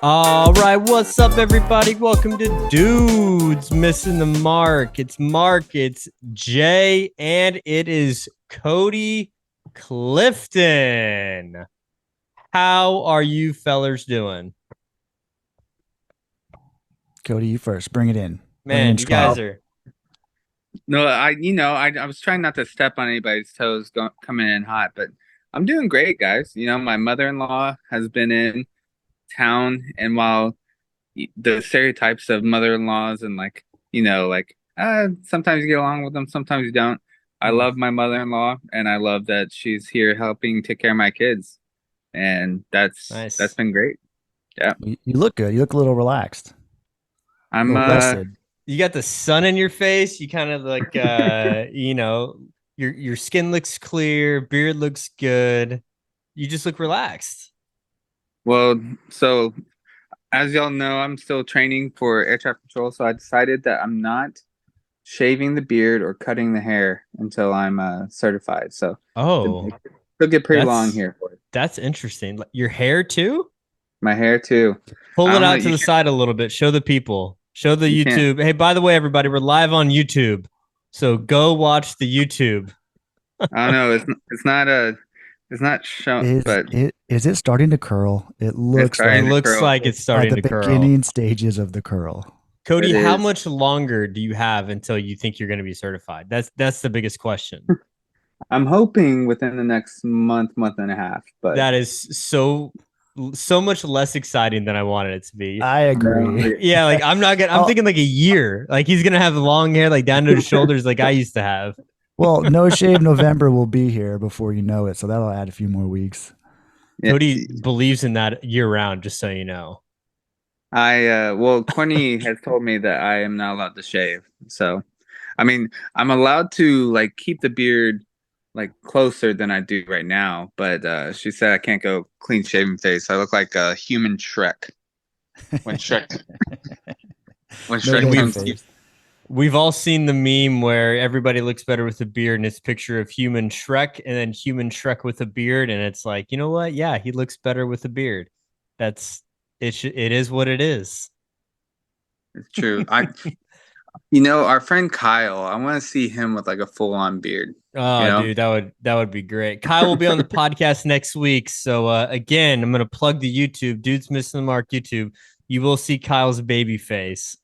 All right, what's up, everybody? Welcome to Dudes Missing the Mark. It's Mark, it's Jay, and it is Cody Clifton. How are you fellers doing? Cody, you first. Bring it in. Man, you guys are... No, I was trying not to step on anybody's toes coming in hot, but I'm doing great, guys. My mother-in-law has been in town, and while the stereotypes of mother-in-laws and sometimes you get along with them, sometimes you don't. I love my mother-in-law, and I love that she's here helping take care of my kids, and that's Nice. That's been great. Yeah, You look good. You look a little relaxed. I'm rested. You got the sun in your face. You kind of like, your skin looks clear, beard looks good. You just look relaxed. Well, so as y'all know, I'm still training for air traffic control, so I decided that I'm not shaving the beard or cutting the hair until I'm certified. So it'll get pretty long here for it. That's interesting. Your hair too? My hair too. Pull it out to the side a little bit. Show the people. Show the YouTube. Hey, by the way, everybody, we're live on YouTube, so go watch the YouTube. I don't know. It's not shown, but is it starting to curl? It looks like it's starting to curl. The beginning stages of the curl. Cody, how much longer do you have until you think you're going to be certified? That's the biggest question. I'm hoping within the next month and a half. But that is so much less exciting than I wanted it to be. I agree. Yeah, like I'm thinking like a year. Like he's gonna have long hair like down to his shoulders like I used to have. Well, No Shave November will be here before you know it, so that'll add a few more weeks. Cody believes in that year round, just so you know. Quinny has told me that I am not allowed to shave. So, I mean, I'm allowed to like keep the beard like closer than I do right now, but she said I can't go clean shaven face. I look like a human Shrek when Shrek comes. We've all seen the meme where everybody looks better with a beard, and it's a picture of human Shrek and then human Shrek with a beard, and it's like, you know what? Yeah, he looks better with a beard. It is what it is. It's true. Our friend Kyle, I want to see him with like a full-on beard. Oh, dude, that would be great. Kyle will be on the podcast next week. So again, I'm gonna plug the YouTube, Dudes Missing the Mark YouTube. You will see Kyle's baby face.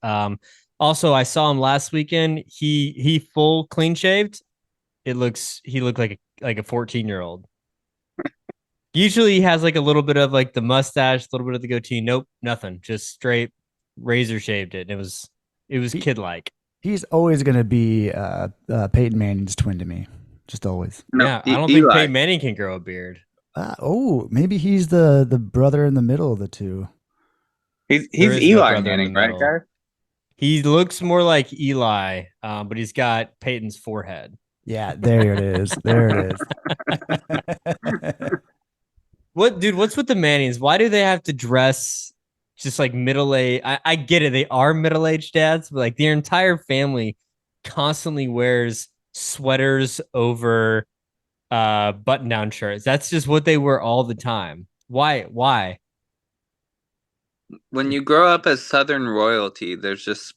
Also, I saw him last weekend. He full clean shaved. He looked like a 14-year-old. Usually he has like a little bit of like the mustache, a little bit of the goatee. Nope, nothing. Just straight razor shaved it. It was kid-like. He's always going to be Peyton Manning's twin to me. Just always. No, yeah, I don't think Peyton Manning can grow a beard. Maybe he's the brother in the middle of the two. He's Eli Manning, right, guys? He looks more like Eli, but he's got Peyton's forehead. Yeah, there it is. There it is. What's with the Mannings? Why do they have to dress just like middle-aged? I get it. They are middle-aged dads, but like their entire family constantly wears sweaters over button-down shirts. That's just what they wear all the time. Why? When you grow up as Southern royalty, there's just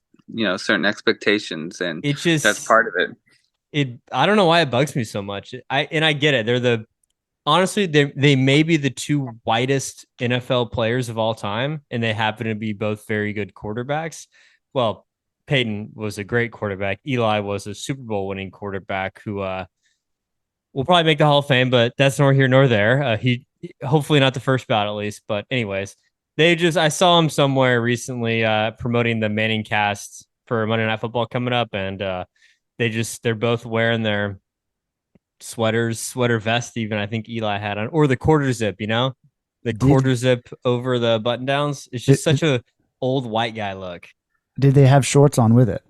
certain expectations, and that's part of it. I don't know why it bugs me so much. I get it. Honestly, they may be the two whitest NFL players of all time, and they happen to be both very good quarterbacks. Well, Peyton was a great quarterback. Eli was a Super Bowl winning quarterback who will probably make the Hall of Fame, but that's nor here nor there. He hopefully not the first bout at least. But anyways, I saw him somewhere recently promoting the Manning cast for Monday Night Football coming up, and they're both wearing their sweater vest. Even I think Eli had on, or the quarter zip, quarter zip over the button downs. It's just such a old white guy look. Did they have shorts on with it?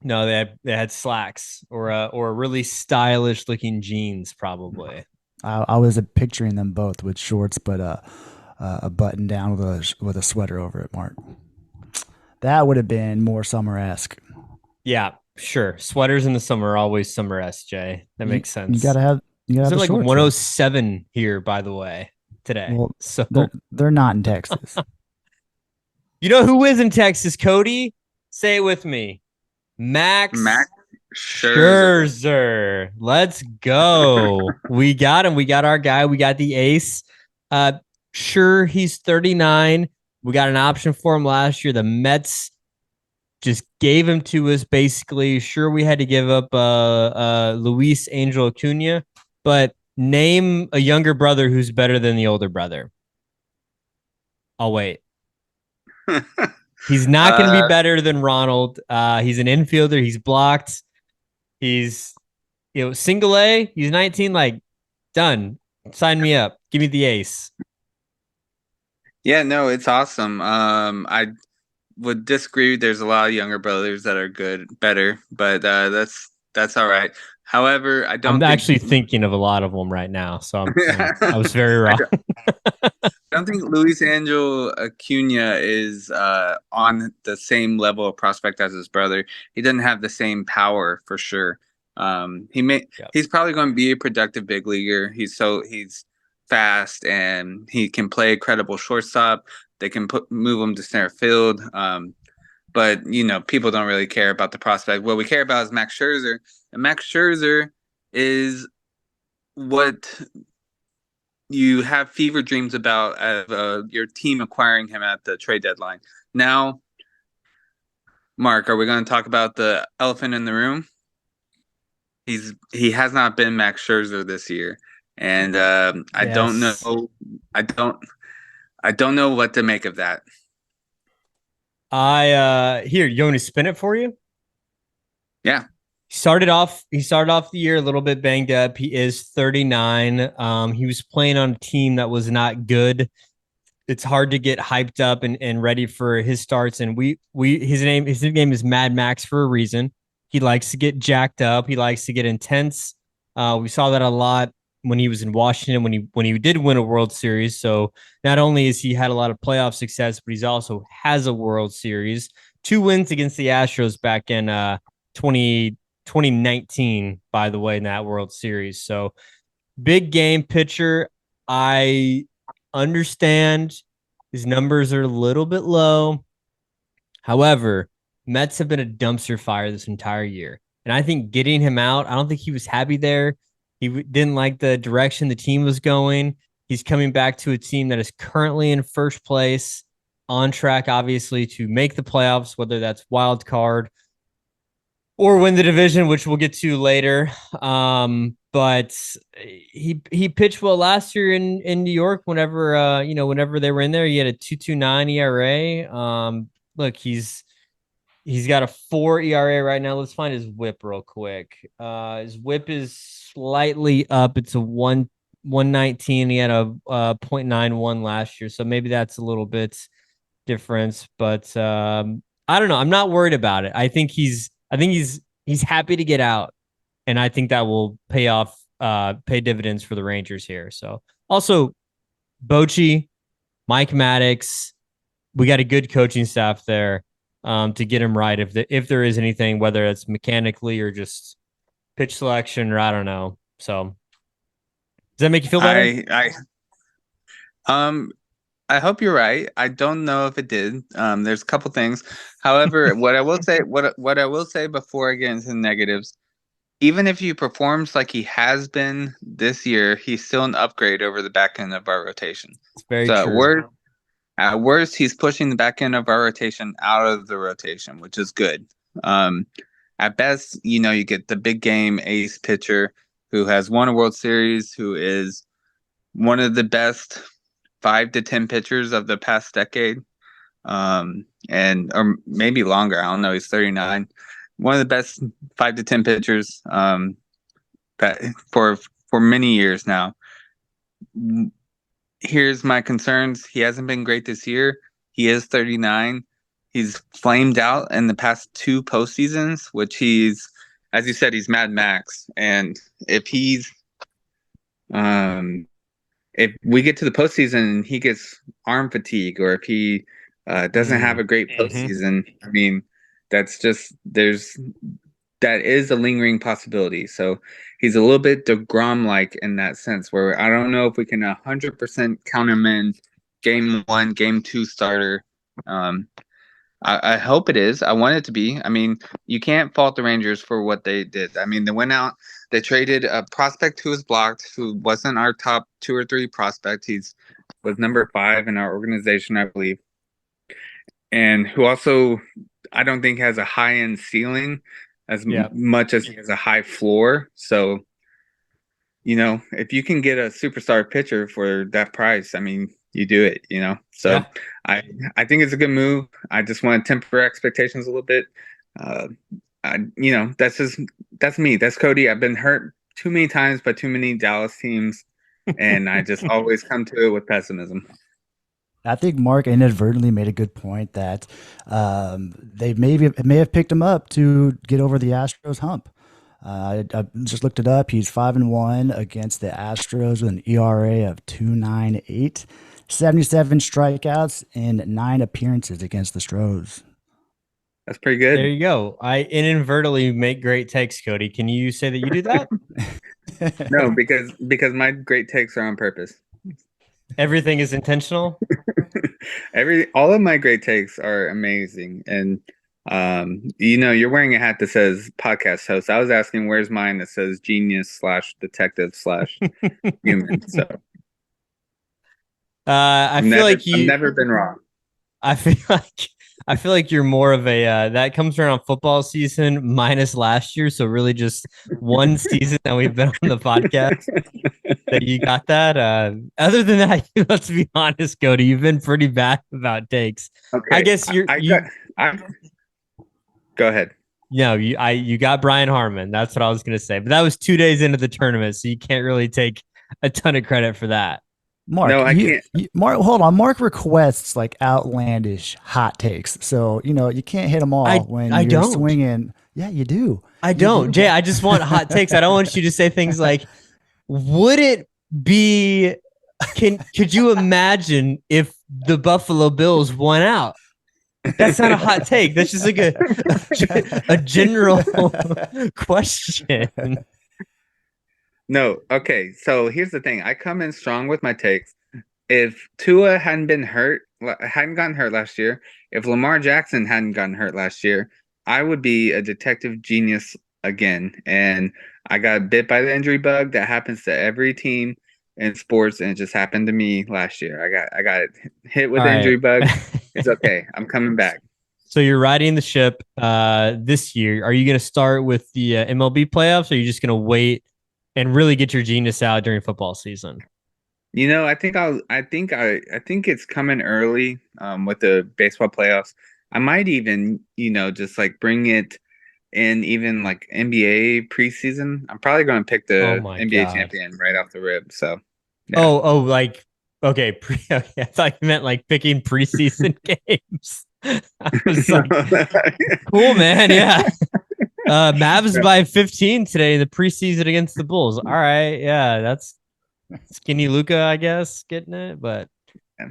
No, they had slacks or really stylish looking jeans, probably. I was picturing them both with shorts, but a button down with a sweater over it, Mark. That would have been more summer-esque. Yeah, sure. Sweaters in the summer are always summer-esque, Jay. That makes sense. You gotta have Is it like shorts, 107 here, by the way? today. Well, So they're not in Texas. you know who is in Texas, Cody? Say it with me. Max Max Scherzer. Scherzer. Let's go. We got him. We got our guy. We got the ace. Sure, he's 39. We got an option for him last year. The Mets just gave him to us basically. Sure, we had to give up Luis Angel Acuna, but name a younger brother who's better than the older brother. I'll wait. He's not going to be better than Ronald. He's an infielder. He's blocked. He's single A. He's 19. Like, done. Sign me up. Give me the ace. Yeah, no, it's awesome. I would disagree. There's a lot of younger brothers that are better, but that's all right. However, I'm actually thinking of a lot of them right now, so I was very wrong. I don't think Luis Angel Acuna is on the same level of prospect as his brother. He doesn't have the same power for sure. He's probably going to be a productive big leaguer. He's fast and he can play a credible shortstop. They can move him to center field. But people don't really care about the prospect. What we care about is Max Scherzer, and Max Scherzer is what you have fever dreams about your team acquiring him at the trade deadline. Now, Mark, are we going to talk about the elephant in the room? He has not been Max Scherzer this year, and I don't know. I don't know what to make of that. Here, you want me to spin it for you? Yeah. He started off the year a little bit banged up. He is 39. He was playing on a team that was not good. It's hard to get hyped up and ready for his starts. And his nickname is Mad Max for a reason. He likes to get jacked up. He likes to get intense. We saw that a lot when he was in Washington, when he did win a World Series. So not only has he had a lot of playoff success, but he's also has a World Series. 2 wins against the Astros back in 2019, by the way, in that World Series. So big game pitcher. I understand his numbers are a little bit low. However, Mets have been a dumpster fire this entire year. And I think getting him out, I don't think he was happy there. He didn't like the direction the team was going. He's coming back to a team that is currently in first place, on track, obviously, to make the playoffs, whether that's wild card or win the division, which we'll get to later. But he pitched well last year in New York. Whenever whenever they were in there, he had a 2.29 ERA. Look, he's got a 4 ERA right now. Let's find his WHIP real quick. His WHIP is slightly up. It's a 119. He had a 0.91 last year, so maybe that's a little bit difference. But I don't know. I'm not worried about it. I think he's happy to get out, and I think that will pay dividends for the Rangers here. So also Bochy, Mike Maddox, we got a good coaching staff there to get him right. If there is anything, whether it's mechanically or just pitch selection, or I don't know. So does that make you feel better? I hope you're right. I don't know if it did. There's a couple things. However, what I will say before I get into the negatives, even if he performs like he has been this year, he's still an upgrade over the back end of our rotation. It's very true. At worst, he's pushing the back end of our rotation out of the rotation, which is good. At best, you get the big game ace pitcher who has won a World Series, who is one of the best 5 to 10 pitchers of the past decade, or maybe longer. I don't know. He's 39. One of the best 5 to 10 pitchers that for many years now. Here's my concerns. He hasn't been great this year. He is 39. He's flamed out in the past 2 postseasons, which he's, as you said, he's Mad Max. And if we get to the postseason and he gets arm fatigue, or if he doesn't have a great postseason, I mean, that is a lingering possibility. So he's a little bit DeGrom-like in that sense, where I don't know if we can 100% count him in game 1, game 2 starter. I hope it is. I want it to be. I mean, you can't fault the Rangers for what they did. I mean, they went out, they traded a prospect who was blocked, who wasn't our top 2 or 3 prospect. He's was number 5 in our organization, I believe, and who also I don't think has a high end ceiling as much as he has a high floor. So, if you can get a superstar pitcher for that price, I mean, you do it, So I think it's a good move. I just want to temper expectations a little bit. That's me. That's Cody. I've been hurt too many times by too many Dallas teams, and I just always come to it with pessimism. I think Mark inadvertently made a good point that they may have picked him up to get over the Astros hump. I just looked it up. He's 5-1 against the Astros with an ERA of 2.98, 77 strikeouts, and 9 appearances against the Stros. That's pretty good. There you go. I inadvertently make great takes, Cody. Can you say that you do that? No, because my great takes are on purpose. Everything is intentional. All of my great takes are amazing, and you're wearing a hat that says podcast host. I was asking where's mine that says genius / detective / human. So I feel like I've never been wrong. I feel like you're more of a that comes around football season minus last year, so really just one season that we've been on the podcast that you got that. Other than that, let's be honest, Cody, you've been pretty bad about takes. Okay, I guess go ahead. No, you got Brian Harmon. That's what I was gonna say, but that was 2 days into the tournament, so you can't really take a ton of credit for that. Mark, no, I can't. Mark, hold on. Mark requests like outlandish hot takes, so you can't hit them all when you're swinging. Yeah, you do. I don't, Jay. I just want hot takes. I don't want you to say things like, "Would it be? Could you imagine if the Buffalo Bills won out?" That's not a hot take. That's just like a general question. No, okay. So here's the thing. I come in strong with my takes. If Tua hadn't gotten hurt last year, if Lamar Jackson hadn't gotten hurt last year, I would be a detective genius again. And I got bit by the injury bug that happens to every team in sports, and it just happened to me last year. I got hit with the injury bug. It's okay. I'm coming back. So you're riding the ship this year. Are you going to start with the MLB playoffs, or are you just going to wait and really get your genius out during football season? I think it's coming early with the baseball playoffs. I might even, just like bring it in even like NBA preseason. I'm probably going to pick the NBA champion right off the rib. So, yeah. Like, okay. Okay. I thought you meant like picking preseason games. I was like, cool, man. Yeah. Mavs by 15 today in the preseason against the Bulls. All right. Yeah. That's skinny Luka, I guess, getting it. But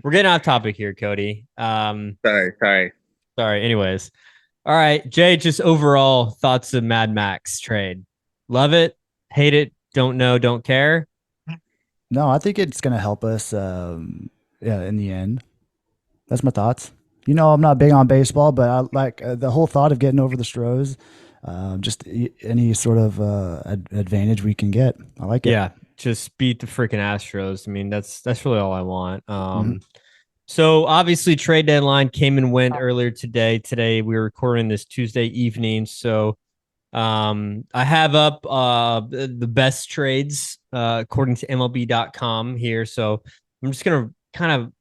we're getting off topic here, Cody. Sorry. Anyways. All right. Jay, just overall thoughts of Mad Max trade. Love it. Hate it. Don't know. Don't care. No, I think it's going to help us in the end. That's my thoughts. I'm not big on baseball, but I like the whole thought of getting over the Stros. Just any sort of advantage we can get. I like it. Yeah, just beat the freaking Astros. I mean, that's really all I want. So obviously trade deadline came and went earlier today. Today we're recording this Tuesday evening. So I have up the best trades according to MLB.com here. So I'm just going to kind of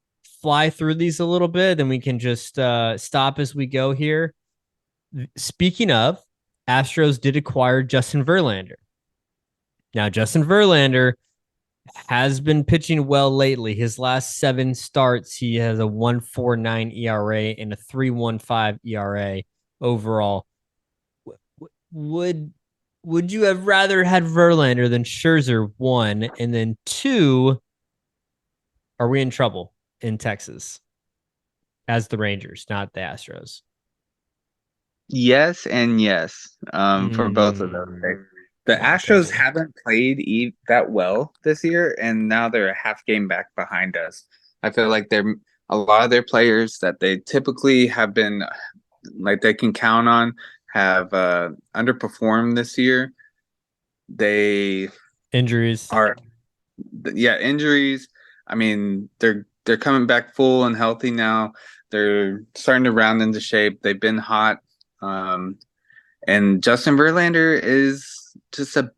fly through these a little bit, then we can just stop as we go here. Speaking of, Astros did acquire Justin Verlander. Now, Justin Verlander has been pitching well lately. His last 7 starts, he has a 1.49 ERA and a 3.15 ERA overall. Would you have rather had Verlander than Scherzer, 1, and then 2? Are we in trouble in Texas as the Rangers, not the Astros? Yes and yes, for both of those. The in my Astros opinion. haven't played that well this year, and now they're a half game back behind us. I feel like they're a lot of their players that they typically have been like they can count on have underperformed this year. They Injuries. are, yeah, injuries. I mean, they're coming back full and healthy now. They're starting to round into shape. They've been hot. Um, and Justin Verlander is just a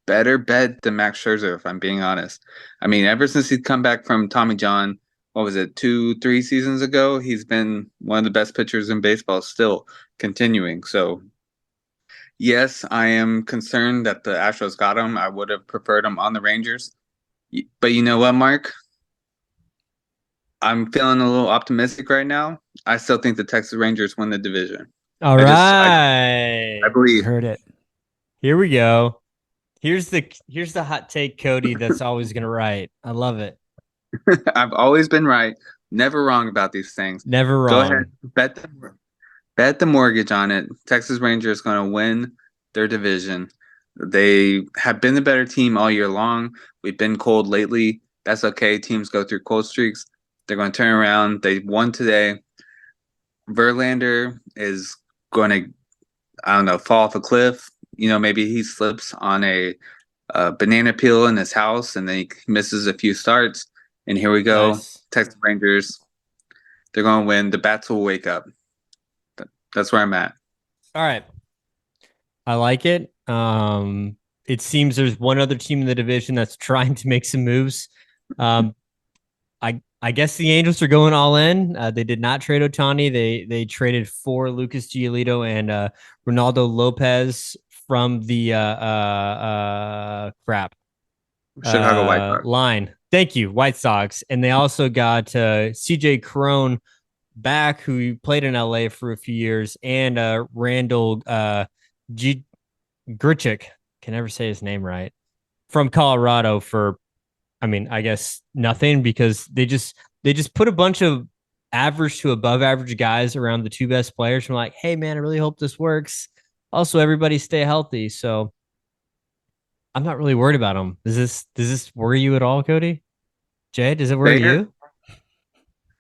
better bet than Max Scherzer, if I'm being honest. I mean, ever since he's come back from Tommy John, what was it, 3 seasons ago, he's been one of the best pitchers in baseball, still continuing. So, yes, I am concerned that the Astros got him. I would have preferred him on the Rangers. But you know what, Mark? I'm feeling a little optimistic right now. I still think the Texas Rangers win the division. All I right. You believe. heard it. Here we go. Here's the hot take, Cody, that's always gonna write. I love it. I've always been right, never wrong about these things. Never Go ahead, wrong. bet the mortgage on it. Texas Rangers going to win their division. They have been the better team all year long. We've been cold lately. That's okay. Teams go through cold streaks. They're going to turn around. They won today. Verlander is going to, I don't know, fall off a cliff. You know, maybe he slips on a banana peel in his house and then he misses a few starts. And here we go. Nice. Texas Rangers, they're going to win. The bats will wake up. That's where I'm at. All right. I like it. It seems there's one other team in the division that's trying to make some moves. I guess the Angels are going all in. They did not trade Ohtani. They traded for Lucas Giolito and Ronaldo Lopez from the Chicago White Sox. line. Thank you, White Sox. And they also got CJ Crone back, who played in LA for a few years, and Randall Grichuk, can never say his name right, from Colorado for, I mean, I guess nothing, because they just put a bunch of average to above average guys around the two best players. I'm like, hey man, I really hope this works. Also, everybody stay healthy. So I'm not really worried about them. Does this worry you at all, Cody? Jay, does it worry you?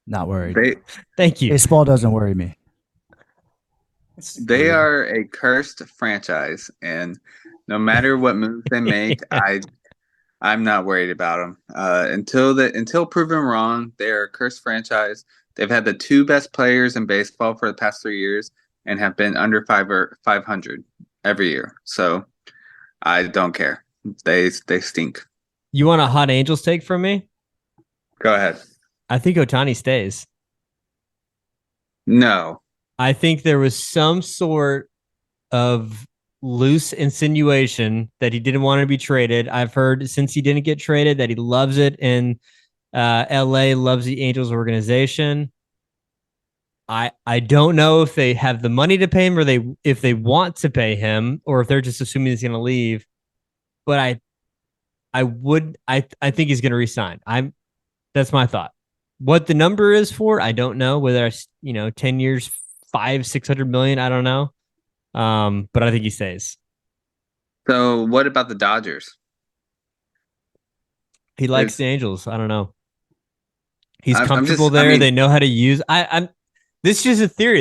Not worried. Thank you. Baseball doesn't worry me. They are a cursed franchise, and no matter what moves they make, I'm not worried about them. Until proven wrong, they are a cursed franchise. They've had the two best players in baseball for the past 3 years and have been under 500 every year. So I don't care. They stink. You want a hot Angels take from me? Go ahead. I think Ohtani stays. No. I think there was some sort of loose insinuation that he didn't want to be traded. I've heard since he didn't get traded that he loves it in LA, loves the Angels organization. I don't know if they have the money to pay him, or if they want to pay him, or if they're just assuming he's going to leave. But I think he's going to resign. That's my thought. What the number is for, I don't know. Whether it's 10 years, 500-600 million, I don't know. But I think he stays. So what about the Dodgers? He likes the Angels. I don't know. He's comfortable I'm there. I mean, they know how to use. This is just a theory.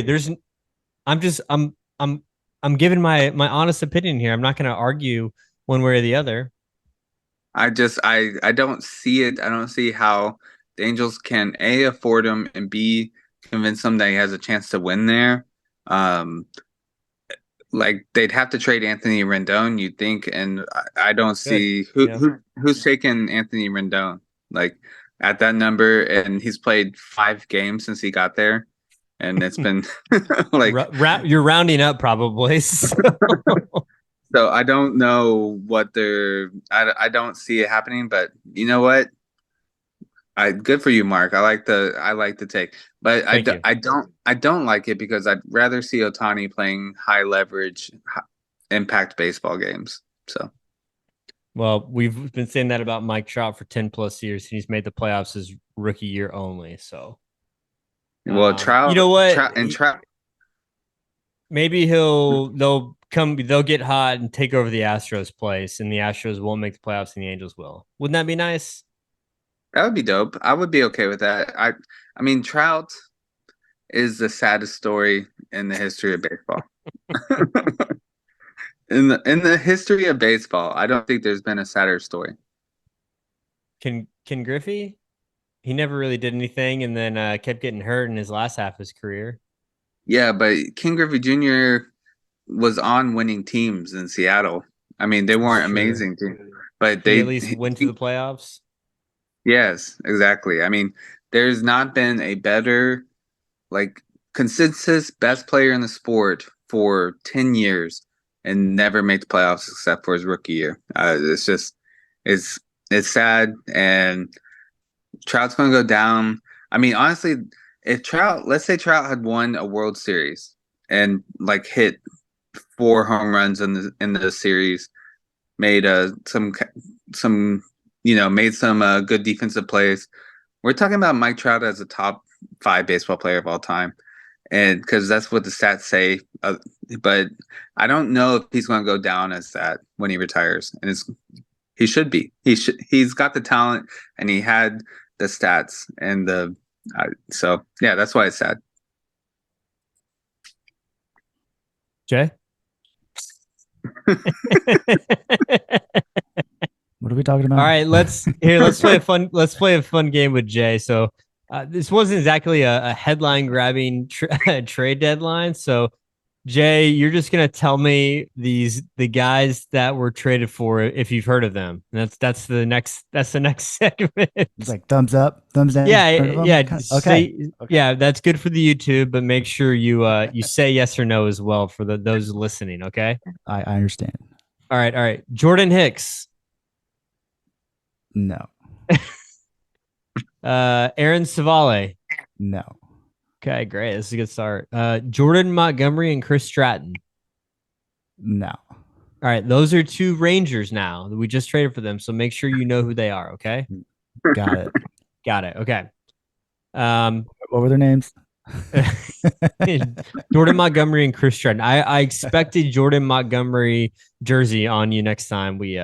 I'm giving my honest opinion here. I'm not going to argue one way or the other. I don't see it. I don't see how the Angels can A, afford him, and B, convince him that he has a chance to win there. Like they'd have to trade Anthony Rendon, you'd think, and I don't see who's taking Anthony Rendon like at that number, and he's played 5 games since he got there, and it's been like you're rounding up probably. So I don't know what I don't see it happening, but you know what? Good for you, Mark. I like the take, but I don't like it because I'd rather see Ohtani playing high leverage, impact baseball games. So, well, we've been saying that about Mike Trout for 10 plus years, and he's made the playoffs his rookie year only. So, well, Trout, you know what? Trout, maybe they'll they'll get hot and take over the Astros place, and the Astros won't make the playoffs, and the Angels will. Wouldn't that be nice? That would be dope. I would be okay with that. I mean, Trout is the saddest story in the history of baseball. In the history of baseball, I don't think there's been a sadder story. Ken Griffey? He never really did anything, and then kept getting hurt in his last half of his career. Yeah, but King Griffey Jr. was on winning teams in Seattle. I mean, they weren't Sure. amazing teams, but He they at least went to the playoffs. Yes, exactly. I mean, there's not been a better, like, consensus best player in the sport for 10 years and never made the playoffs except for his rookie year. It's just, it's it's sad, and Trout's going to go down. I mean, honestly, if Trout, let's say Trout had won a World Series and like hit 4 home runs in the series, made some made some good defensive plays. We're talking about Mike Trout as a top 5 baseball player of all time, and because that's what the stats say. But I don't know if he's going to go down as that when he retires, and he should be. He's got the talent, and he had the stats, and so yeah, that's why it's sad. Jay? What are we talking about? All right, let's play a fun game with Jay. So this wasn't exactly a headline grabbing trade deadline. So Jay, you're just gonna tell me the guys that were traded for if you've heard of them. That's the next segment. It's like thumbs up, thumbs down. Yeah, yeah. Okay. Yeah, that's good for the YouTube, but make sure you say yes or no as well for those listening. Okay. I understand. All right. Jordan Hicks. No. Aaron Savale. No. Okay, great. This is a good start. Jordan Montgomery and Chris Stratton. No. All right, those are 2 Rangers now. We just traded for them, so make sure you know who they are. Okay. Got it. Got it. Okay. What were their names? Jordan Montgomery and Chris Stratton. I expected Jordan Montgomery jersey on you next time we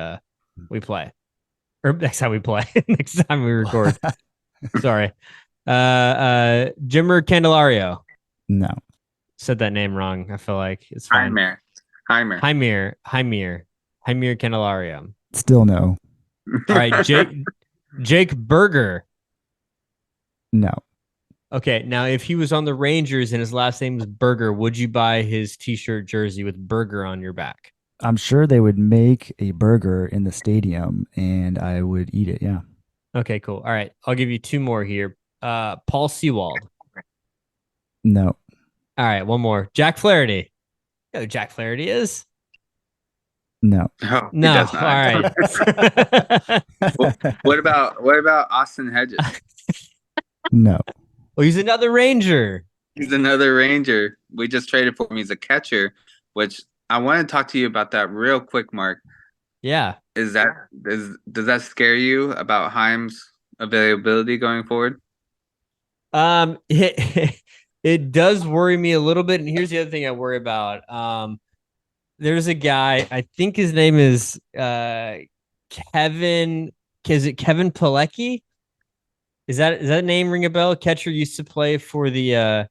play. Or next time we play. Next time we record. Sorry. Jimmer Candelario. No. Said that name wrong. I feel like it's fine. Heimer. Jaimier Candelario. Still no. All right, Jake Berger. No. Okay, now if he was on the Rangers and his last name was Berger, would you buy his t-shirt jersey with Berger on your back? I'm sure they would make a burger in the stadium and I would eat it. Yeah. Okay, cool. All right, I'll give you 2 more here. Paul Sewald. No. All right, one more. Jack Flaherty. You know who Jack Flaherty is? No. Oh, No. All right. What about Austin Hedges? No. Well, he's another Ranger. He's another Ranger. We just traded for him. He's a catcher, which I want to talk to you about that real quick, Mark. Yeah. Does that scare you about Heim's availability going forward? It does worry me a little bit, and here's the other thing I worry about. There's a guy, I think his name is Kevin. Is it Kevin Pilecki? Is that name ring a bell? Catcher used to play for the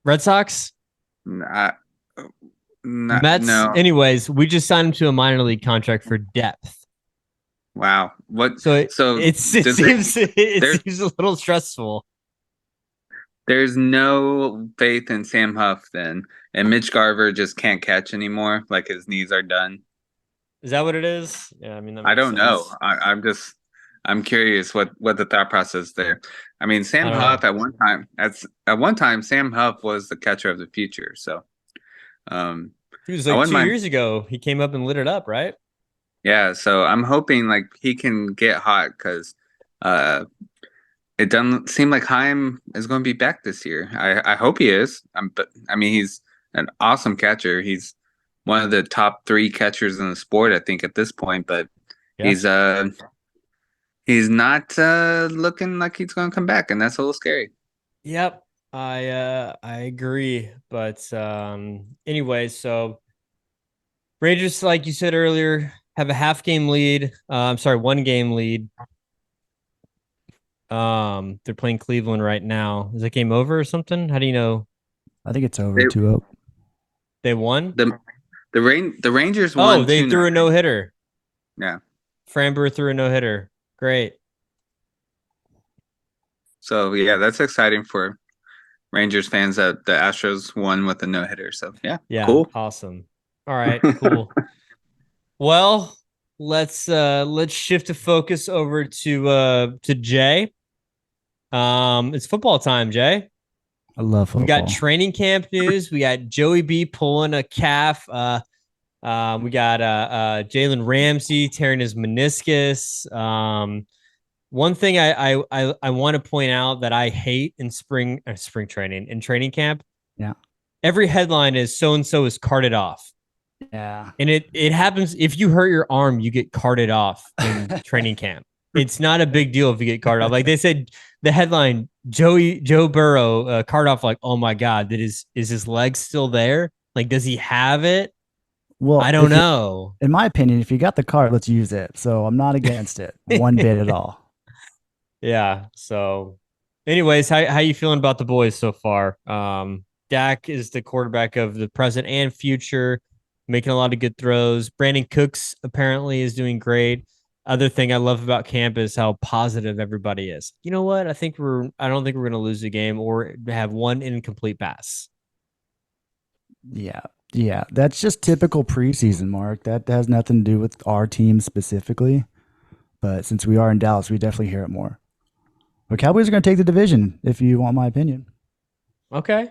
Red Sox? Mets? No. Anyways, we just signed him to a minor league contract for depth. Wow. What? So it seems a little stressful. There's no faith in Sam Huff then, and Mitch Garver just can't catch anymore. Like his knees are done. Is that what it is? Yeah, I mean, I don't know. I'm curious what the thought process there. I mean, Sam Huff at one time Sam Huff was the catcher of the future. So, he was like 2 years ago. He came up and lit it up, right? Yeah. So I'm hoping like he can get hot because it doesn't seem like Heim is going to be back this year. I hope he is. But I mean, he's an awesome catcher. He's one of the top 3 catchers in the sport, I think, at this point. But yeah. He's not looking like he's going to come back, and that's a little scary. Yep. I agree, but anyway, so Rangers, like you said earlier, have a half game lead. I'm sorry, 1 game lead. They're playing Cleveland right now. Is that game over or something? How do you know I think it's over They, 2-0. they won? the Rangers Oh, won they 2-0. threw a no hitter. Yeah. Framber threw a no hitter. Great. So yeah, that's exciting for Rangers fans that the Astros won with a no hitter. So yeah, Yeah, cool. awesome. All right, cool. Well, let's shift the focus over to Jay. It's football time, Jay. I love We got football. training camp news. We got Joey B pulling a calf. We got Jalen Ramsey tearing his meniscus. One thing I want to point out that I hate in spring training in training camp. Yeah. Every headline is so and so is carted off. Yeah. And it happens if you hurt your arm, you get carted off in training camp. It's not a big deal if you get carted off. Like they said, the headline Joe Burrow cart off. Like, oh my god, is his leg still there? Like, does he have it? I Well, don't know. in my opinion, if you got the card, let's use it. So I'm not against it one bit at all. Yeah. So, anyways, how you feeling about the boys so far? Dak is the quarterback of the present and future, making a lot of good throws. Brandon Cooks apparently is doing great. Other thing I love about camp is how positive everybody is. You know what? I don't think we're gonna lose the game or have one incomplete pass. Yeah. Yeah. That's just typical preseason, Mark. That has nothing to do with our team specifically. But since we are in Dallas, we definitely hear it more. But Cowboys are going to take the division, if you want my opinion. Okay.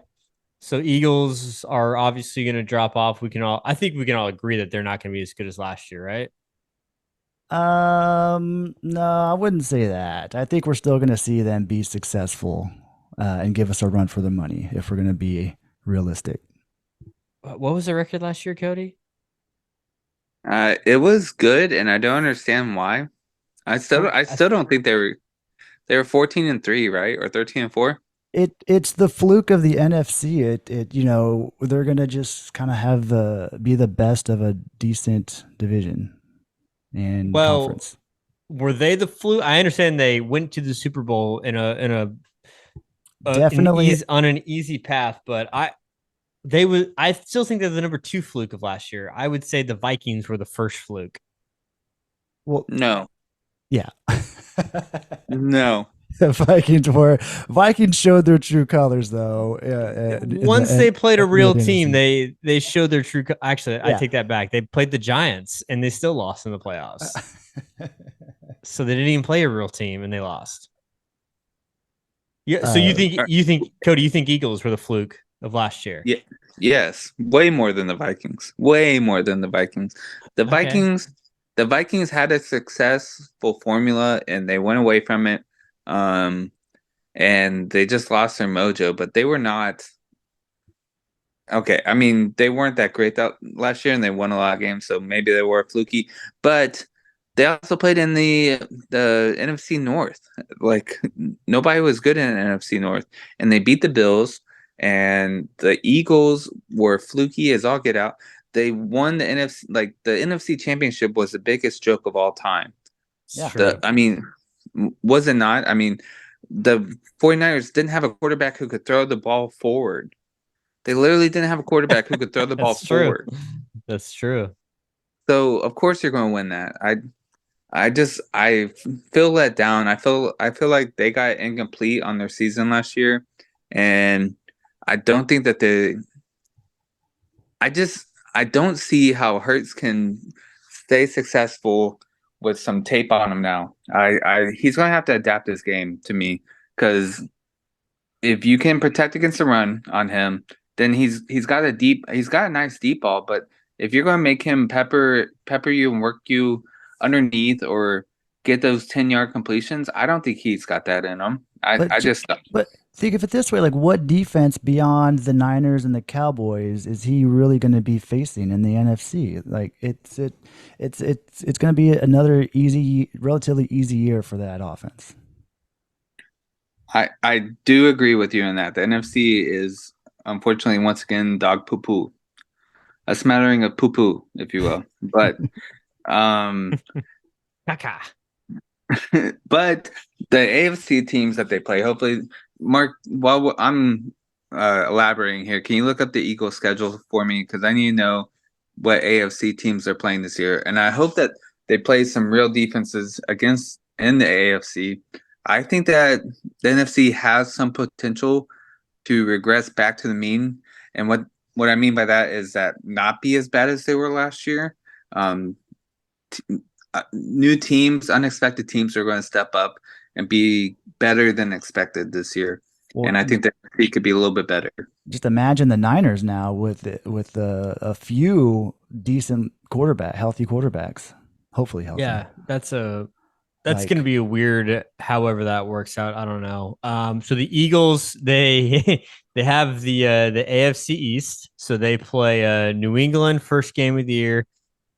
So Eagles are obviously going to drop off. I think we can all agree that they're not going to be as good as last year, right? No, I wouldn't say that. I think we're still going to see them be successful and give us a run for the money if we're going to be realistic. What was the record last year, Cody? It was good, and I don't understand why. I still don't think they were 14-3, right? Or 13-4. It's the fluke of the NFC. They're gonna just kind of have be the best of a decent division and Well, conference. were they the flu? I understand they went to the Super Bowl Definitely. on an easy path, but I still think they're the number 2 fluke of last year. I would say the Vikings were the first fluke. Well, No, yeah. no. The Vikings showed their true colors though. Once they played a at the end real of the team, NFC. they showed their true. Actually, I Yeah. take that back. They played the Giants and they still lost in the playoffs. So they didn't even play a real team and they lost. Yeah. So you think Cody? You think Eagles were the fluke of last year? Yeah, yes, way more than the Vikings. Way more than the Vikings. The Okay. Vikings, the Vikings had a successful formula and they went away from it. Um, and they just lost their mojo, but they were not okay. I mean, they weren't that great that last year and they won a lot of games, so maybe they were fluky, but they also played in the NFC North. Like nobody was good in the NFC North, and they beat the Bills. And the Eagles were fluky as all get out. They won the NFC. Like the NFC Championship was the biggest joke of all time. It's Yeah. true. I mean, was it not? I mean, the 49ers didn't have a quarterback who could throw the ball forward. They literally didn't have a quarterback who could throw the ball That's true. forward. That's true. So of course you're going to win that. I feel let down. I feel like they got incomplete on their season last year, and I don't think that I just I don't see how Hertz can stay successful with some tape on him now. He's going to have to adapt his game to me because if you can protect against the run on him, then he's got a nice deep ball. But if you're going to make him pepper you and work you underneath or get those 10-yard completions, I don't think he's got that in him. But I just but think of it this way: like, what defense beyond the Niners and the Cowboys is he really going to be facing in the NFC? Like, it's going to be another relatively easy year for that offense. I do agree with you in that. The NFC is unfortunately once again dog poo poo, a smattering of poo poo, if you will. But um, Kaka. but the AFC teams that they play, hopefully, Mark, while I'm elaborating here, can you look up the Eagles schedule for me? Because I need to know what AFC teams are playing this year. And I hope that they play some real defenses against in the AFC. I think that the NFC has some potential to regress back to the mean. And what I mean by that is that not be as bad as they were last year. Um, New teams, unexpected teams are going to step up and be better than expected this year. Well, And I think that he could be a little bit better. just imagine the Niners now with a few decent healthy quarterbacks, hopefully healthy. Yeah, that's going Like- to be a weird. However that works out, I don't know. So the Eagles, they they have the AFC East, so they play New England first game of the year,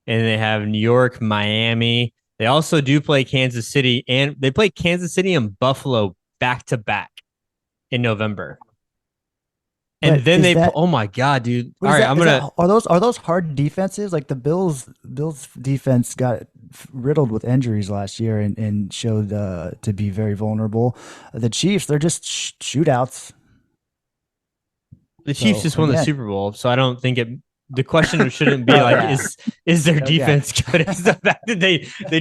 and they have New York, Miami. They also do play Kansas City, and they play Kansas City and Buffalo back to back in November. And But then is they, that- oh my god, dude! What All is right, that- I'm is gonna. that- are those hard defenses? Like the Bills defense got riddled with injuries last year and showed to be very vulnerable. The Chiefs, they're just shootouts. The Chiefs So, just won the again- Super Bowl, so I don't think it. The question shouldn't be Oh, like, yeah. is their Okay. defense good? It's the fact that they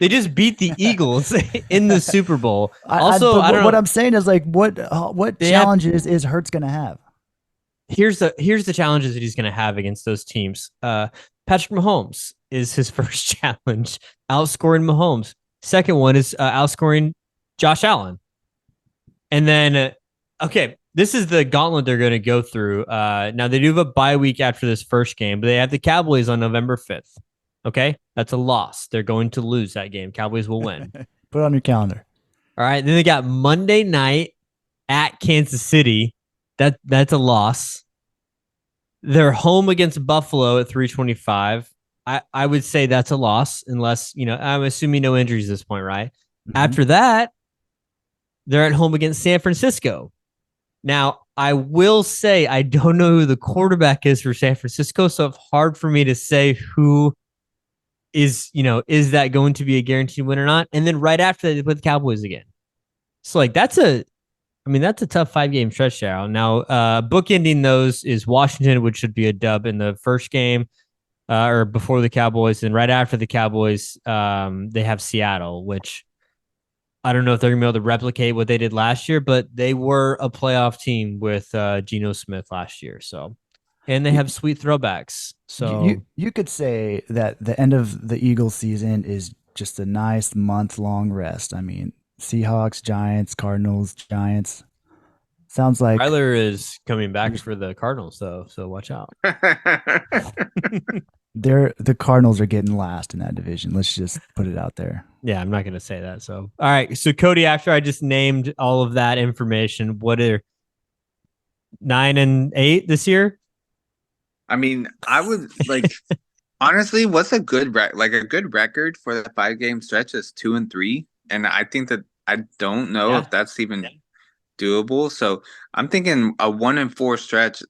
just beat the Eagles in the Super Bowl. Also, but I don't what know. I'm saying is like, what They have- challenges is Hurts going to have? Here's the challenges that he's going to have against those teams. Patrick Mahomes is his first challenge, outscoring Mahomes. Second one is outscoring Josh Allen, and then okay. This is the gauntlet they're going to go through. Now, they do have a bye week after this first game, but they have the Cowboys on November 5th. Okay? That's a loss. They're going to lose that game. Cowboys will win. Put it on your calendar. All right. Then they got Monday night at Kansas City. That's a loss. They're home against Buffalo at 325. I would say that's a loss, unless, I'm assuming no injuries at this point, right? Mhm. After that, they're at home against San Francisco. Now, I will say I don't know who the quarterback is for San Francisco, so it's hard for me to say who is that going to be a guaranteed win or not. And then right after that, they play the Cowboys again. So that's a tough 5-game stretch there. Now, bookending those is Washington, which should be a dub in the first game or before the Cowboys. And right after the Cowboys, they have Seattle, which I don't know if they're going to be able to replicate what they did last year, but they were a playoff team with Geno Smith last year. So, and they have sweet throwbacks. So you could say that the end of the Eagles season is just a nice month-long rest. I mean, Seahawks, Giants, Cardinals, Giants. Sounds like Kyler is coming back for the Cardinals, though. So watch out. the Cardinals are getting last in that division. Let's just put it out there. Yeah, I'm not going to say that. So, all right. So, Cody, after I just named all of that information, what are 9-8 this year? I mean, I would like honestly, what's a good a good record for the 5-game stretch is 2-3, and I think that I don't know if that's even doable. So I'm thinking a 1-4 stretch.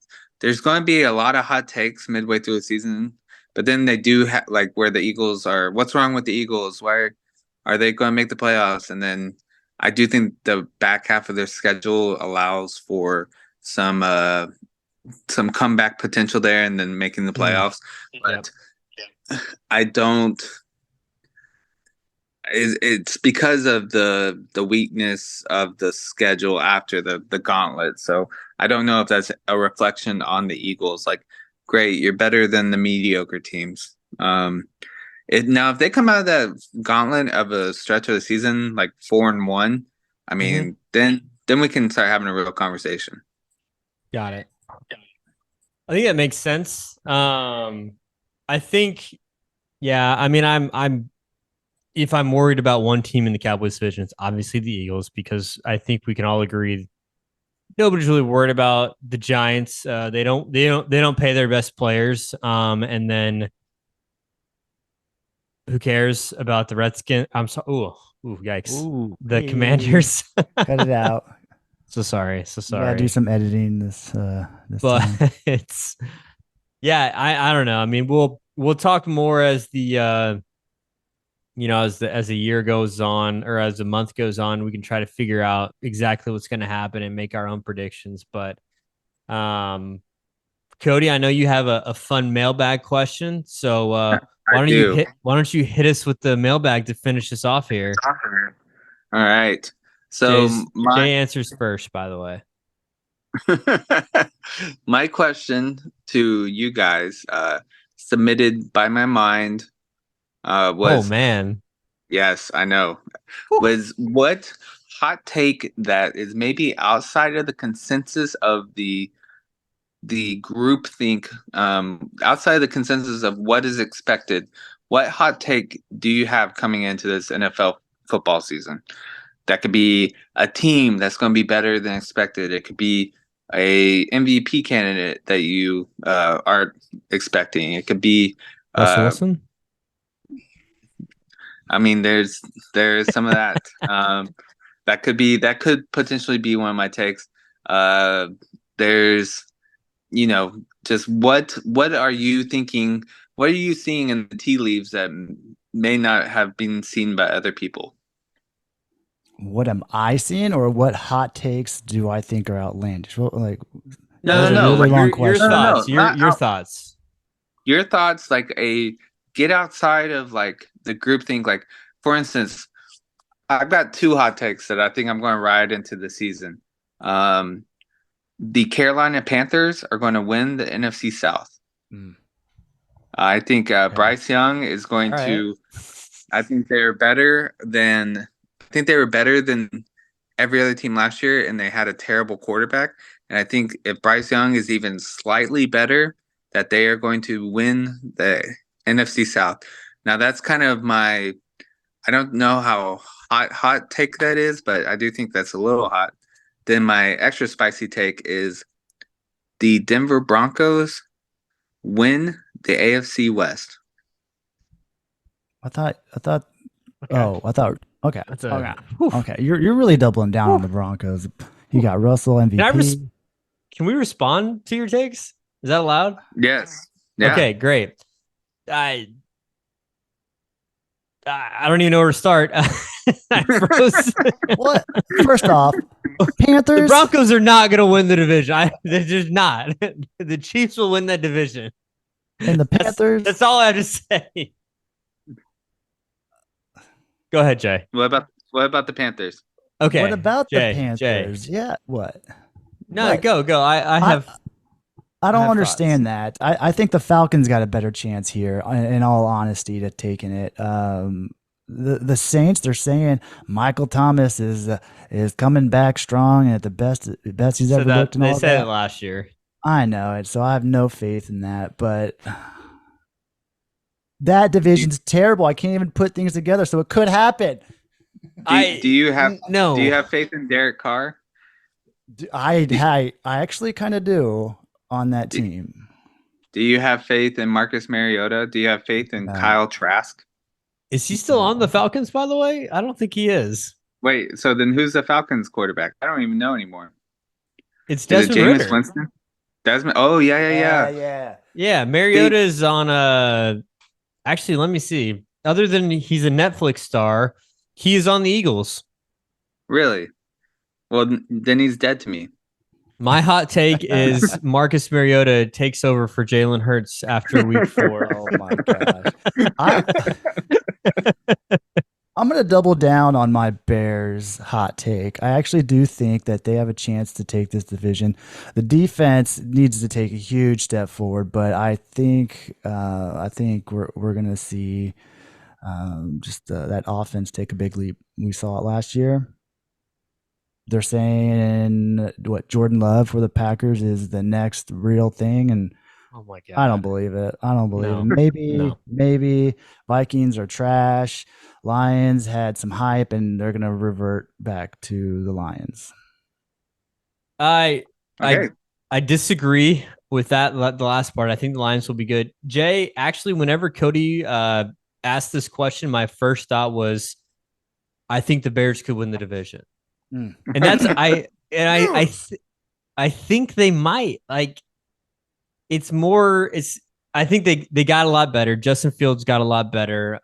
There's going to be a lot of hot takes midway through the season, but then they do have where the Eagles are. What's wrong with the Eagles? Why are they going to make the playoffs? And then I do think the back half of their schedule allows for some comeback potential there, and then making the playoffs. But I don't. It's because of the weakness of the schedule after the gauntlet. So I don't know if that's a reflection on the Eagles. Like, great, you're better than the mediocre teams. Now if they come out of that gauntlet of a stretch of the season like 4-1, I mean, then we can start having a real conversation. Got it. I think that makes sense. I think, I mean, I'm if I'm worried about one team in the Cowboys division, it's obviously the Eagles, because I think we can all agree nobody's really worried about the Giants. They don't pay their best players. And then Who cares about the Redskins? I'm sorry. Ooh, yikes. Ooh, The hey. Commanders. Cut it out. So sorry. You gotta do some editing this But time. it's yeah, I don't know. I mean, we'll talk more as the as the year goes on or as the month goes on, we can try to figure out exactly what's going to happen and make our own predictions. But Cody, I know you have a fun mailbag question, so I do. why don't you hit us with the mailbag to finish this off here? All right. So Jay answers first, by the way. my question to you guys, submitted by my mind, was, oh man, yes, I know, was what hot take that is maybe outside of the consensus of the group think, outside of the consensus of what is expected. What hot take do you have coming into this NFL football season? That could be a team that's going to be better than expected. It could be a MVP candidate that you are expecting. It could be Russell Wilson. I mean, there's some of that. That could potentially be one of my takes. There's just what are you thinking? What are you seeing in the tea leaves that may not have been seen by other people? What am I seeing, or what hot takes do I think are outlandish? Well, like, No, those no, are no. really Like long your questions. thoughts. Your thoughts. Your thoughts, like get outside of like the group think. Like, for instance, I've got two hot takes that I think I'm going to ride into the season. The Carolina Panthers are going to win the NFC South. Mm. I think Bryce Young is going All right. to. I think they're better than. I think they were better than every other team last year, and they had a terrible quarterback. And I think if Bryce Young is even slightly better, that they are going to win the NFC South. Now that's kind of my. I don't know how hot take that is, but I do think that's a little hot. Then my extra spicy take is the Denver Broncos win the AFC West. I thought. Okay. Oh, I thought. Okay. That's Okay. Okay. You're really doubling down on the Broncos. You got Russell MVP. Can we respond to your takes? Is that allowed? Yes. Yeah. Okay, great. I don't even know where to start. I froze. What? First off, Panthers. The Broncos are not going to win the division. They're just not. The Chiefs will win that division. And the Panthers. That's all I have to say. Go ahead, Jay. What about the Panthers? Okay. What about the Panthers? Jay. Yeah. What? No, what? Go. I don't understand that. I think the Falcons got a better chance here, in all honesty, to taking it. The Saints, they're saying Michael Thomas is coming back strong and at the best he's ever looked. And they all said that. it last year. I know it, so I have no faith in that. But that division's terrible. I can't even put things together, so it could happen. Do you have faith in Derek Carr? I actually kind of do on that team. Do you have faith in Marcus Mariota? Do you have faith in Kyle Trask? Is he still on the Falcons, by the way? I don't think he is. Wait, so then who's the Falcons quarterback? I don't even know anymore. It's Desmond Ritter. Winston? Desmond. Oh, yeah. Yeah, Mariota is on actually, let me see. Other than he's a Netflix star, he is on the Eagles. Really? Well, then he's dead to me. My hot take is Marcus Mariota takes over for Jalen Hurts after week 4. Oh my gosh. I'm going to double down on my Bears hot take. I actually do think that they have a chance to take this division. The defense needs to take a huge step forward, but I think we're going to see that offense take a big leap. We saw it last year. They're saying Jordan Love for the Packers is the next real thing, and oh my god, I don't believe it. Maybe Vikings are trash. Lions had some hype, and they're gonna revert back to the Lions. I disagree with that. The last part. I think the Lions will be good. Jay, actually, whenever Cody asked this question, my first thought was, I think the Bears could win the division, and that's I think they might. Like, it's more. It's I think they got a lot better. Justin Fields got a lot better.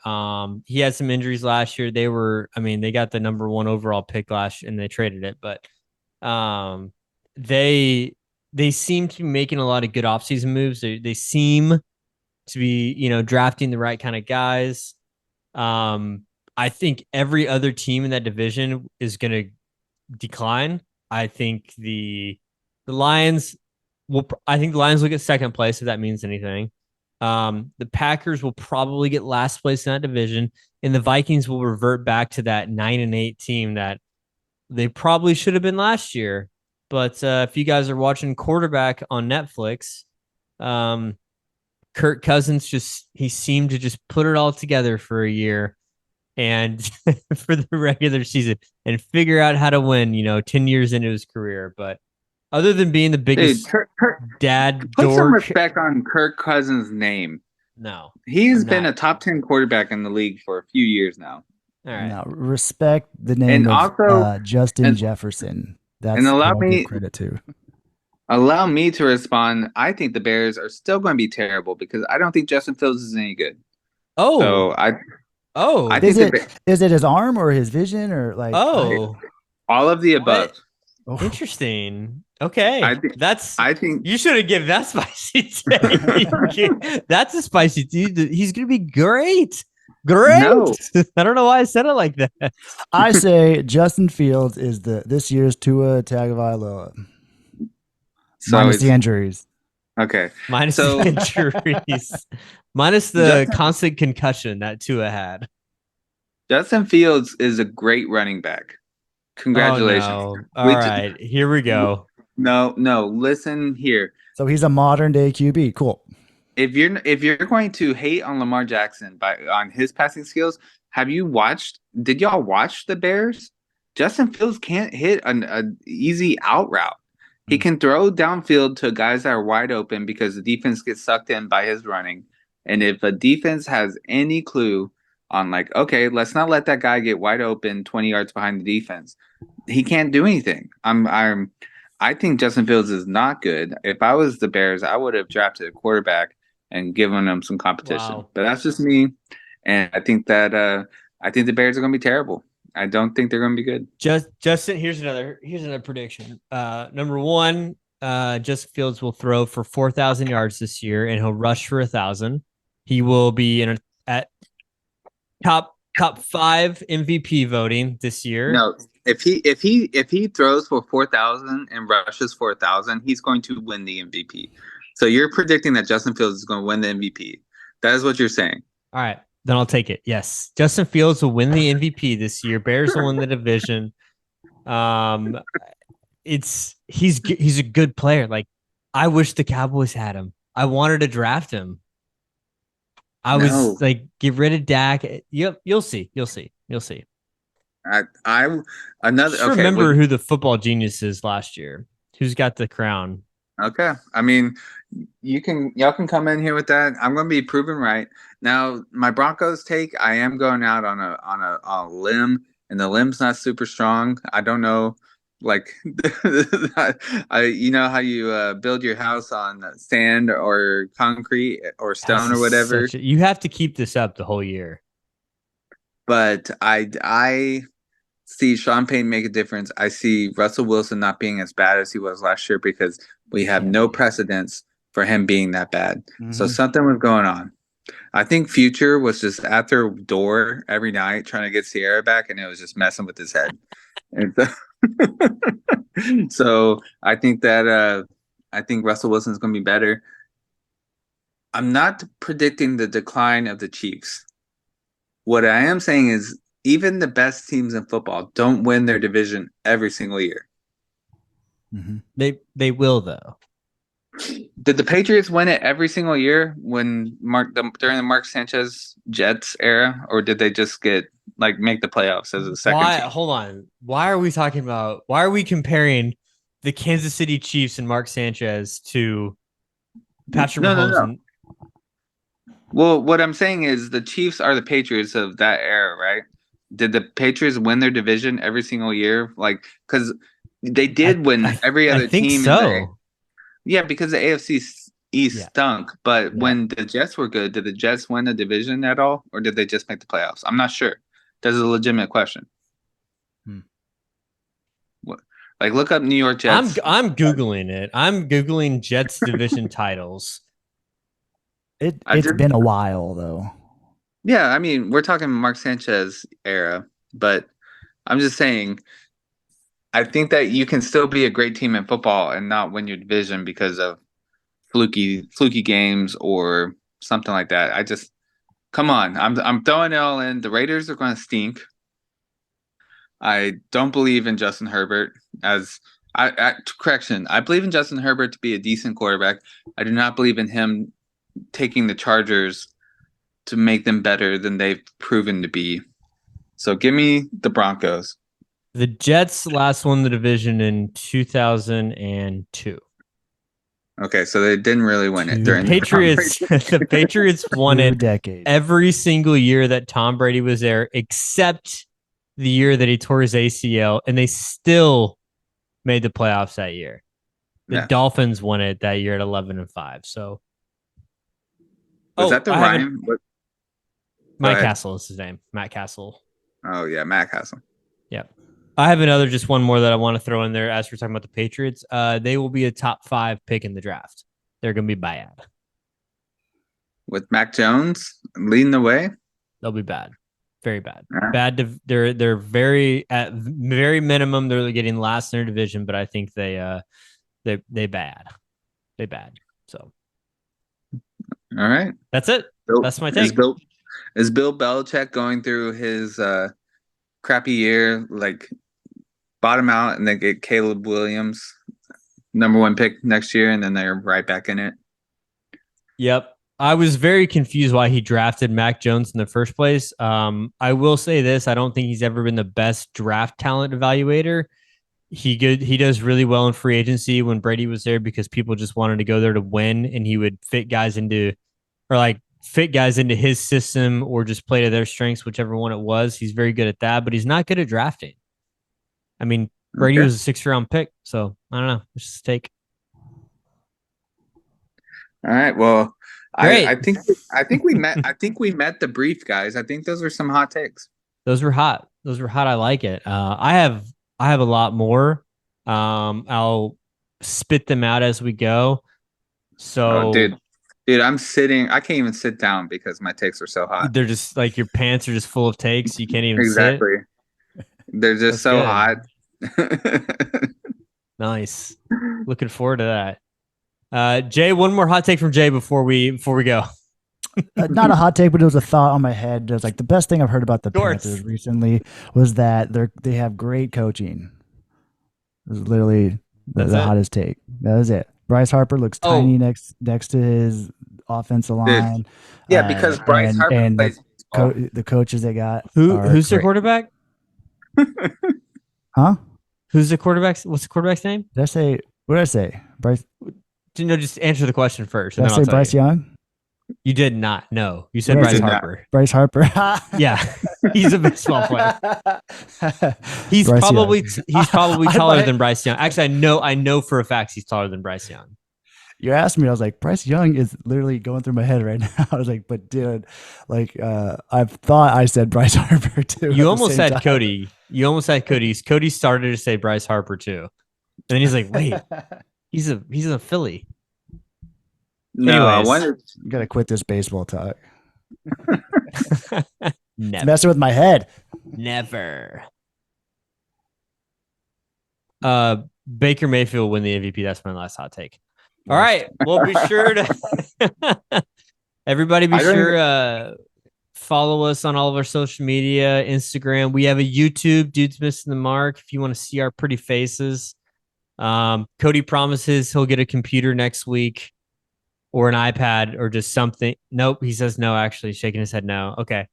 He had some injuries last year. They got the number 1 overall pick last year, and they traded it, but they seem to be making a lot of good offseason moves. They seem to be, drafting the right kind of guys. I think every other team in that division is going to decline. I think the Lions I think the Lions will get second place, if that means anything. The Packers will probably get last place in that division, and the Vikings will revert back to that 9-8 team that they probably should have been last year. But if you guys are watching quarterback on Netflix, Kirk Cousins he seemed to just put it all together for a year and for the regular season and figure out how to win, 10 years into his career. But other than being the biggest dad put dork, some respect on Kirk Cousins' name. No, he's been a top 10 quarterback in the league for a few years now. All right. Now, respect the name of Justin Jefferson. That's who I'll give credit to. Allow me to respond. I think the Bears are still going to be terrible because I don't think Justin Fields is any good. Oh, so I is it his arm or his vision or like? Oh, all of the above. Interesting. Okay, I think you should have given that spicy take. That's a spicy dude. He's going to be great. No. I don't know why I said it like that. I say Justin Fields is this year's Tua Tagovailoa. So minus the injuries. Okay. Minus the injuries. Minus the constant concussion that Tua had. Justin Fields is a great running back. Congratulations. Oh, no. All right. Here we go. No. Listen here. So he's a modern day QB. Cool. If you're going to hate on Lamar Jackson on his passing skills, did y'all watch the Bears? Justin Fields can't hit an easy out route. He can throw downfield to guys that are wide open because the defense gets sucked in by his running. And if a defense has any clue on okay, let's not let that guy get wide open 20 yards behind the defense, he can't do anything. I think Justin Fields is not good. If I was the Bears, I would have drafted a quarterback and given them some competition. Wow. But that's just me. And I think that the Bears are going to be terrible. I don't think they're going to be good. Justin, here's another prediction. Number 1, Justin Fields will throw for 4,000 yards this year, and he'll rush for 1,000. He will be at top 5 MVP voting this year. No, if he throws for 4,000 and rushes for 1,000, he's going to win the MVP. So you're predicting that Justin Fields is going to win the MVP. That is what you're saying. All right. Then I'll take it. Yes. Justin Fields will win the MVP this year. Bears will win the division. He's a good player. Like, I wish the Cowboys had him. I wanted to draft him. Was like, get rid of Dak. Yep, you'll see. Remember who the football genius is last year. Who's got the crown? Okay. I mean, y'all can come in here with that. I'm going to be proven right. Now, my Broncos take, I am going out on a limb, and the limb's not super strong. I don't know, you know how you build your house on sand or concrete or stone or whatever. You have to keep this up the whole year. But I see Sean Payton make a difference. I see Russell Wilson not being as bad as he was last year because we have no precedence for him being that bad. Mm-hmm. So something was going on. I think Future was just at their door every night trying to get Sierra back, and it was just messing with his head. And so I think that Russell Wilson is going to be better. I'm not predicting the decline of the Chiefs. What I am saying is even the best teams in football don't win their division every single year. Mm-hmm. They will, though. Did the Patriots win it every single year during the Mark Sanchez Jets era, or did they just make the playoffs as a second team? Hold on. Why are we comparing the Kansas City Chiefs and Mark Sanchez to Patrick Mahomes? Well, what I'm saying is the Chiefs are the Patriots of that era, right? Did the Patriots win their division every single year? Like, because they I did when every I other think team in the so. yeah, because the AFC East Yeah. stunk. But Yeah. when the Jets were good, did the Jets win the division at all, or did they just make the playoffs? I'm not sure. That's a legitimate question. Hmm. What, like, look up New York I'm Jets. I'm googling it. I'm googling Jets division titles. I It's just been a while though. yeah, I mean, we're talking Mark Sanchez era, but I'm just saying I think that you can still be a great team in football and not win your division because of fluky games or something like that. I just come on. I'm throwing it all in. The Raiders are going to stink. I don't believe in Justin Herbert as correction. I believe in Justin Herbert to be a decent quarterback. I do not believe in him taking the Chargers to make them better than they've proven to be. So give me the Broncos. The Jets last won the division in 2002. Okay, so they didn't really win it The during the Tom Patriots, Brady. the Patriots won 2 it decades. every single year that Tom Brady was there, except the year that he tore his ACL, and they still made the playoffs that year. The Yeah. Dolphins won it that year at 11-5. So, Was that the I haven't. Ryan? What, go Mike ahead. Castle is his name. Matt Castle. Oh yeah, Matt Castle. Yep. I have another, just one more that I want to throw in there as we're talking about the Patriots. They will be a top 5 pick in the draft. They're going to be bad. With Mac Jones leading the way. They'll be bad. Very bad. Yeah. Bad. They're very, at very minimum, they're getting last in their division, but I think they bad. They bad. So All right. that's it. Bill, That's my is take. Bill Belichick going through his crappy year, like bottom out and then get Caleb Williams #1 pick next year, and then they're right back in it? Yep. I was very confused why he drafted Mac Jones in the first place. I will say this: I don't think he's ever been the best draft talent evaluator. He does really well in free agency when Brady was there because people just wanted to go there to win, and he would fit guys into his system or just play to their strengths, whichever one it was. He's very good at that, but he's not good at drafting. I mean, Brady Okay. was a 6th round pick, so I don't know. Let's just take. All right. Well, Great. I think we met. I think we met the brief, guys. I think those were some hot takes. Those were hot. Those were hot. I like it. I have a lot more. I'll spit them out as we go. Oh, So dude, I'm sitting. I can't even sit down because my takes are so hot. they're just like your pants are just full of takes. You can't even sit. Exactly. They're just That's so good. hot. Nice. Looking forward to that. Jay, one more hot take from Jay before we go. Not a hot take, but it was a thought on my head. It was like the best thing I've heard about the Dorks. Panthers recently was that they have great coaching. It was literally the hottest take. That was it. Bryce Harper looks tiny next to his offensive line. Yeah, because Bryce Harper and plays the coaches they got. Who's their quarterback? Huh? Who's the quarterback? What's the quarterback's name? What did I say? Bryce? No, just answer the question first. Did I say Bryce Young? You did not. No, you said Bryce Harper. Bryce Harper. Yeah, he's a baseball player. He's Bryce probably Young. taller than Bryce Young. Actually, I know for a fact he's taller than Bryce Young. You asked me, I was like, Bryce Young is literally going through my head right now. I was like, but dude, like, I thought I said Bryce Harper too. You almost had Cody. You almost had Cody. Cody started to say Bryce Harper too, and then he's like, wait, he's a Philly. No, I'm gonna quit this baseball talk. Never. It's messing with my head. Never. Baker Mayfield win the MVP. That's my last hot take. All right. Well, be sure to everybody be sure follow us on all of our social media, Instagram. We have a YouTube, Dude's Missing the Mark. If you want to see our pretty faces. Cody promises he'll get a computer next week or an iPad or just something. Nope. He says no, actually shaking his head. No. Okay.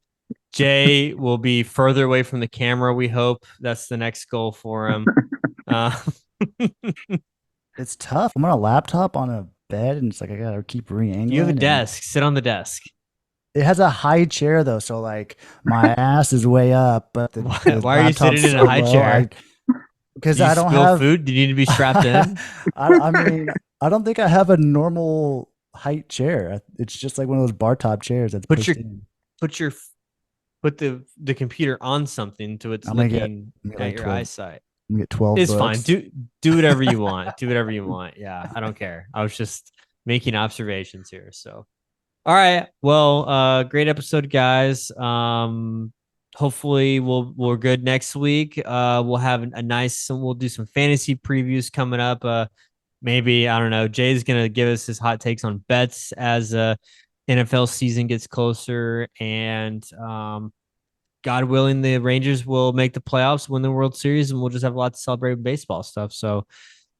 Jay will be further away from the camera. We hope that's the next goal for him. It's tough. I'm on a laptop on a bed and it's like, I got to keep re-angling. You have a desk. Sit on the desk. It has a high chair though, so like my ass is way up, but the Why are you laptop's sitting in so a high low. chair? Because Do you I don't spill have. food? Do you need to be strapped in? I mean, I don't think I have a normal height chair. It's just like one of those bar top chairs that's Put pushed your in. put your put the computer on something so it's looking I'm gonna get at like your 12. eyesight. I'm gonna get 12 It's fine. books. Do whatever you want. Do whatever you want. Yeah, I don't care. I was just making observations here. So, all right. Well, great episode, guys. Hopefully we're good next week. We'll have a nice. We'll do some fantasy previews coming up. Maybe I don't know. Jay's gonna give us his hot takes on bets as NFL season gets closer, and God willing, the Rangers will make the playoffs, win the World Series, and we'll just have a lot to celebrate with baseball stuff. So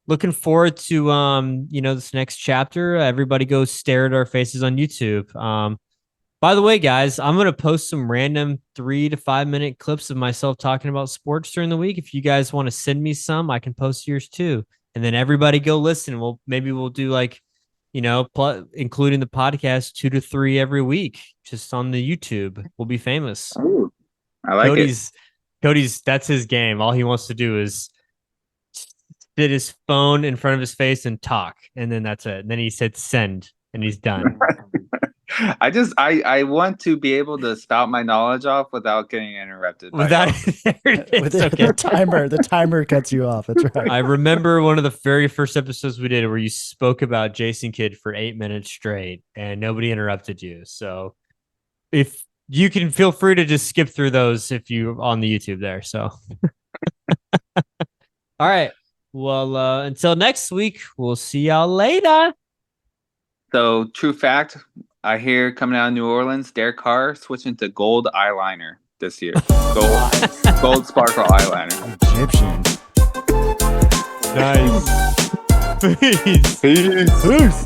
looking forward to this next chapter. Everybody go stare at our faces on YouTube. By the way, guys, I'm gonna post some random 3 to 5 minute clips of myself talking about sports during the week. If you guys want to send me some, I can post yours too. And then everybody go listen. We'll do like, including the podcast 2 to 3 every week, just on the YouTube. We'll be famous. Ooh, I like it. Cody's that's his game. All he wants to do is sit his phone in front of his face and talk, and then that's it. And then he said send, and he's done. I want to be able to spout my knowledge off without getting interrupted. Without The timer cuts you off. That's right. I remember one of the very first episodes we did where you spoke about Jason Kidd for 8 minutes straight and nobody interrupted you. So if you can feel free to just skip through those if you on the YouTube there. So all right. Well, until next week, we'll see y'all later. So, true fact, I hear coming out of New Orleans, Derek Carr switching to gold eyeliner this year. Gold sparkle eyeliner. Egyptian. Nice. Peace. Peace. Peace.